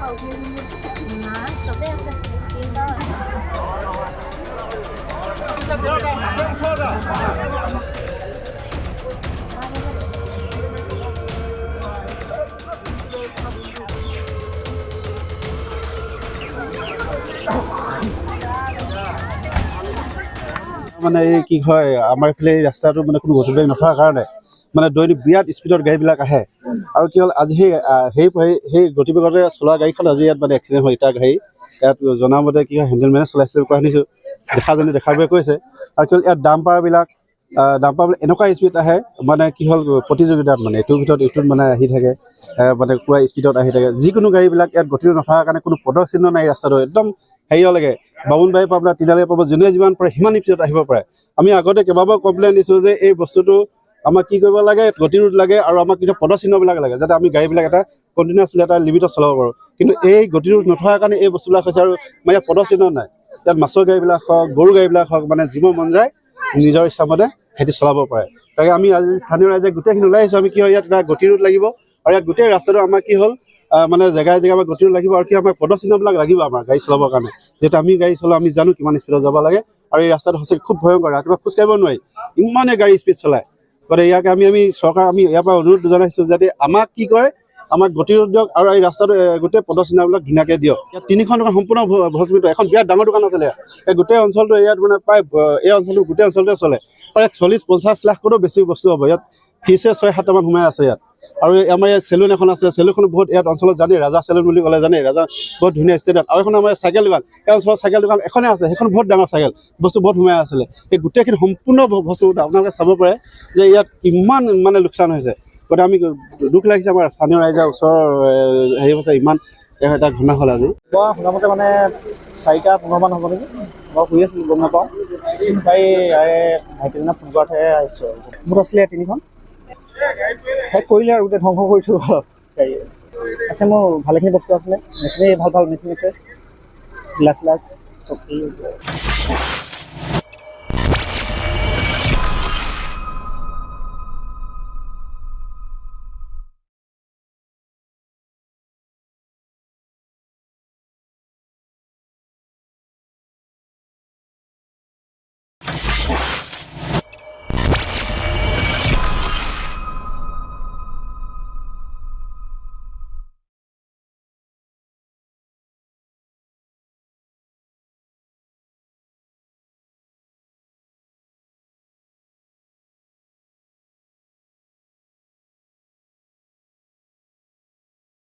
মানে এই কি হয় আমাৰ এইফালে এই ৰাস্তাটো মানে কোনো গতিবেগ নথকাৰ কাৰণে মানে দৈনিক বিৰাট স্পীডত গাড়ীবিলাক আহে আৰু কি হ'ল আজি সেই গতিবেগতে চলোৱা গাড়ীখন আজি ইয়াত মানে এক্সিডেণ্ট হ'ল ইটা গাড়ী ইয়াত জনামতে কি হয় হেণ্ডেলমেনে চলাইছিল কোৱা শুনিছোঁ দেখাবোৰে কৈছে আৰু কি হ'ল ইয়াত ডাম্পাৰবিলাক এনেকুৱা স্পীড আহে মানে কি হ'ল প্ৰতিযোগিতাত মানে এইটোৰ ভিতৰত এইটোত মানে আহি থাকে মানে পুৰা স্পীডত আহি থাকে যিকোনো গাড়ীবিলাক ইয়াত গতিটো নথকাৰ কাৰণে কোনো পদচিহ্ন নাই ৰাস্তাটো একদম হেৰিয়লৈকে বামুণবাৰী পৰা আপোনাৰ তিনিআলি পাব যোনে যিমান পাৰে সিমান স্পীডত আহিব পাৰে আমি আগতে কেইবাবাৰ কমপ্লেইন দিছোঁ যে এই বস্তুটো আমাক কি কৰিব লাগে গতিৰোধ লাগে আৰু আমাক কিন্তু পদচিহ্নবিলাক লাগে যাতে আমি গাড়ীবিলাক এটা কণ্টিনিউৱাছলি এটা লিমিটত চলাব পাৰোঁ কিন্তু এই গতিৰোধ নথকাৰ কাৰণে এই বস্তুবিলাক হৈছে আৰু মানে ইয়াত পদচিহ্ন নাই ইয়াত মাছৰ গাড়ীবিলাক হওক গৰু গাড়ীবিলাক হওক মানে যিমান মন যায় নিজৰ ইচ্ছামতে সিহঁতি চলাব পাৰে তাকে আমি আজি স্থানীয় ৰাইজে গোটেইখিনি ওলাই আহিছোঁ আমি কি হয় ইয়াত এটা গতিৰোধ লাগিব আৰু ইয়াত গোটেই ৰাস্তাটো আমাৰ কি হ'ল মানে জেগাই আমাৰ গতিৰোধ লাগিব আৰু কি আমাৰ পদচিহ্নবিলাক লাগিব আমাৰ গাড়ী চলাবৰ কাৰণে যিহেতু আমি গাড়ী চলাওঁ আমি জানো কিমান স্পীডত যাব লাগে আৰু এই ৰাস্তাটো সঁচাকৈ খুব ভয়ংকৰ ৰাতিপুৱা খোজকাঢ়িব নোৱাৰি ইমানে গাড়ী স্পীড চলায় গতিকে ইয়াকে আমি চৰকাৰ আমি ইয়াৰ পৰা অনুৰোধ জনাইছোঁ যাতে আমাক কি কয় আমাক গতিৰোধ দিয়ক আৰু এই ৰাস্তাটো গোটেই পদচিহ্নবিলাক ধুনীয়াকৈ দিয়ক ইয়াত তিনিখন দোকান সম্পূৰ্ণ ভস্মিত এখন বিৰাট ডাঙৰ দোকান আছিলে এই গোটেই অঞ্চলটো ইয়াত মানে প্ৰায় এই অঞ্চলটো গোটেই অঞ্চলতে চলে প্ৰায় 40-50 লাখ কোটিও বেছি বস্তু হ'ব ইয়াত ফিছে 6-7টামান সোমাই আছে ইয়াত আৰু আমাৰ ইয়াত চেলুন এখন আছে চেলুনখন বহুত ইয়াত অঞ্চলত জানে ৰাজা চেলুন বুলি ক'লে জানে ৰাজা বহুত ধুনীয়া ষ্টেটাত আৰু এখন আমাৰ চাইকেল দোকান এই অঞ্চলত চাইকেল দোকান এখনে আছে সেইখন বহুত ডাঙৰ চাইকেল বস্তু বহুত সোমাই আছিলে এই গোটেইখিনি সম্পূৰ্ণ বস্তু আপোনালোকে চাব পাৰে যে ইয়াত কিমান মানে লোকচান হৈছে গতিকে আমি দুখ লাগিছে আমাৰ স্থানীয় ৰাইজৰ ওচৰৰ হেৰি হৈছে ইমান এটা ঘটনা হ'ল আজি মই শুনামতে মানে 4:15 হ'ব নেকি মই শুই আছিলোঁ গম নাপাওঁ তাই ভাইটিজনে ফোন কৰাতহে আহিছোঁ মোৰ আছিলে তিনিখন শেষ কৰিলে আৰু গোটেই ধ্বংস কৰিছোঁ গাড়ী আছে মোৰ ভালেখিনি বস্তু আছিলে মেচিনেই ভাল মেচিন আছে গ্লাছ চকী